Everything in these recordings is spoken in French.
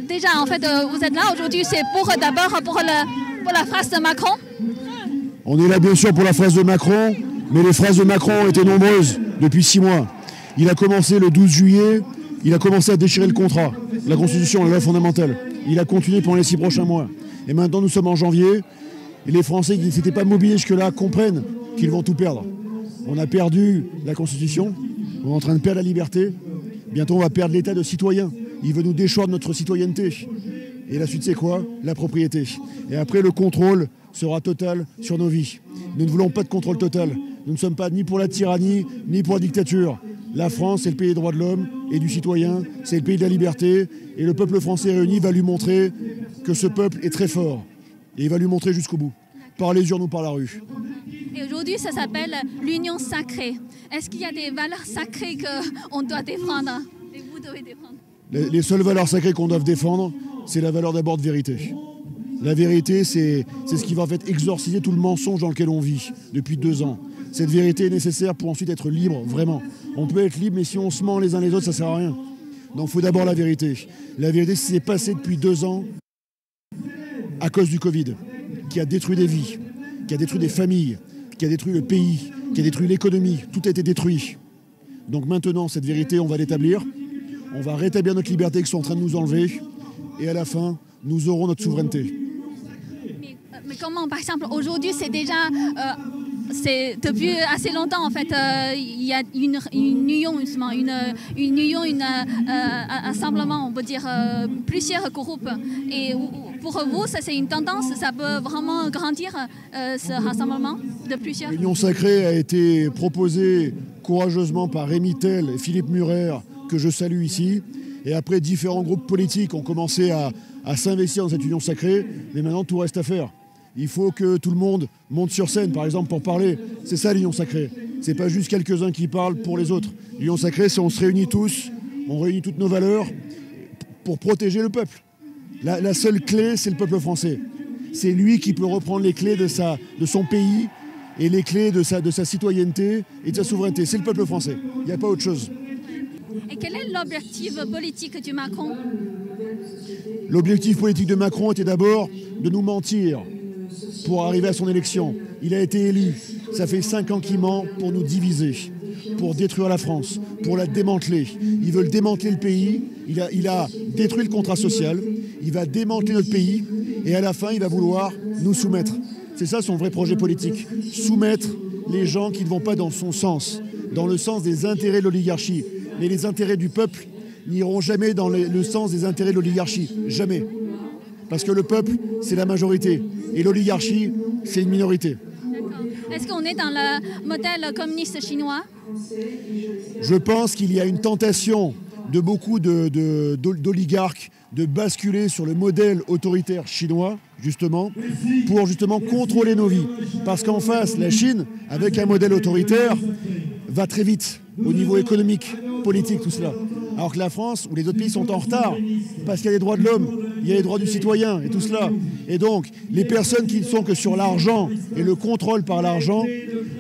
déjà, en fait, vous êtes là aujourd'hui, c'est d'abord pour la phrase de Macron. On est là bien sûr pour la phrase de Macron, mais les phrases de Macron ont été nombreuses depuis 6 mois. Il a commencé le 12 juillet, il a commencé à déchirer le contrat, la Constitution, la loi fondamentale. Il a continué pendant les 6 prochains mois. Et maintenant nous sommes en janvier, et les Français qui ne s'étaient pas mobilisés jusque-là comprennent qu'ils vont tout perdre. On a perdu la Constitution, on est en train de perdre la liberté, bientôt on va perdre l'état de citoyen. Il veut nous déchoir de notre citoyenneté. Et la suite c'est quoi? La propriété. Et après le contrôle sera total sur nos vies. Nous ne voulons pas de contrôle total. Nous ne sommes pas ni pour la tyrannie, ni pour la dictature. La France, c'est le pays des droits de l'homme et du citoyen, c'est le pays de la liberté. Et le peuple français réuni va lui montrer que ce peuple est très fort. Et il va lui montrer jusqu'au bout, par les urnes ou par la rue. Et aujourd'hui, ça s'appelle l'union sacrée. Est-ce qu'il y a des valeurs sacrées qu'on doit défendre et vous devez défendre? Les seules valeurs sacrées qu'on doit défendre, c'est la valeur d'abord de vérité. La vérité, c'est ce qui va en fait exorciser tout le mensonge dans lequel on vit depuis 2 ans. Cette vérité est nécessaire pour ensuite être libre, vraiment. On peut être libre, mais si on se ment les uns les autres, ça ne sert à rien. Donc il faut d'abord la vérité. La vérité, c'est ce qui s'est passé depuis 2 ans à cause du Covid, qui a détruit des vies, qui a détruit des familles, qui a détruit le pays, qui a détruit l'économie. Tout a été détruit. Donc maintenant, cette vérité, on va l'établir. On va rétablir notre liberté qu'ils sont en train de nous enlever. Et à la fin, nous aurons notre souveraineté. Mais comment, par exemple, aujourd'hui, c'est déjà... c'est depuis assez longtemps, en fait, il y a une union, justement, une union, un rassemblement, on peut dire, plusieurs groupes. Et pour vous, ça c'est une tendance, ça peut vraiment grandir, ce rassemblement de plusieurs. L'union sacrée a été proposée courageusement par Rémy Tell et Philippe Murer, que je salue ici. Et après, différents groupes politiques ont commencé à s'investir dans cette union sacrée. Mais maintenant, tout reste à faire. Il faut que tout le monde monte sur scène, par exemple, pour parler. C'est ça l'union sacrée. C'est pas juste quelques-uns qui parlent pour les autres. L'union sacrée, c'est on se réunit tous, on réunit toutes nos valeurs pour protéger le peuple. La seule clé, c'est le peuple français. C'est lui qui peut reprendre les clés de son pays et les clés de sa citoyenneté et de sa souveraineté. C'est le peuple français. Il n'y a pas autre chose. Et quel est l'objectif politique de Macron? L'objectif politique de Macron était d'abord de nous mentir pour arriver à son élection. Il a été élu. Ça fait 5 ans qu'il ment pour nous diviser, pour détruire la France, pour la démanteler. Ils veulent démanteler le pays. Il a détruit le contrat social. Il va démanteler notre pays. Et à la fin, il va vouloir nous soumettre. C'est ça son vrai projet politique. Soumettre les gens qui ne vont pas dans son sens, dans le sens des intérêts de l'oligarchie. Mais les intérêts du peuple n'iront jamais dans le sens des intérêts de l'oligarchie. Jamais. Parce que le peuple, c'est la majorité. Et l'oligarchie, c'est une minorité. Est-ce qu'on est dans le modèle communiste chinois? Je pense qu'il y a une tentation de beaucoup d'oligarques de basculer sur le modèle autoritaire chinois, justement, pour justement contrôler nos vies. Parce qu'en face, la Chine, avec un modèle autoritaire, va très vite au niveau économique, politique, tout cela. Alors que la France ou les autres pays sont en retard parce qu'il y a les droits de l'homme, il y a les droits du citoyen et tout cela. Et donc, les personnes qui ne sont que sur l'argent et le contrôle par l'argent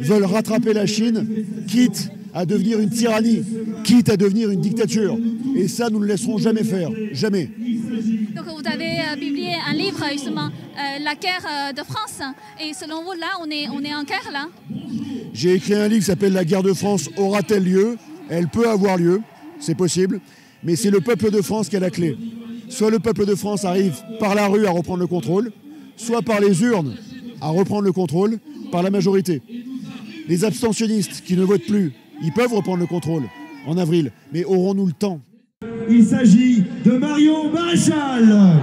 veulent rattraper la Chine, quitte à devenir une tyrannie, quitte à devenir une dictature. Et ça, nous ne le laisserons jamais faire, jamais. Donc vous avez publié un livre, justement, La guerre de France. Et selon vous, là, on est en guerre, là? J'ai écrit un livre qui s'appelle La guerre de France aura-t-elle lieu? Elle peut avoir lieu, c'est possible, mais c'est le peuple de France qui a la clé. Soit le peuple de France arrive par la rue à reprendre le contrôle, soit par les urnes à reprendre le contrôle par la majorité. Les abstentionnistes qui ne votent plus, ils peuvent reprendre le contrôle en avril, mais aurons-nous le temps? Il s'agit de Marion Maréchal.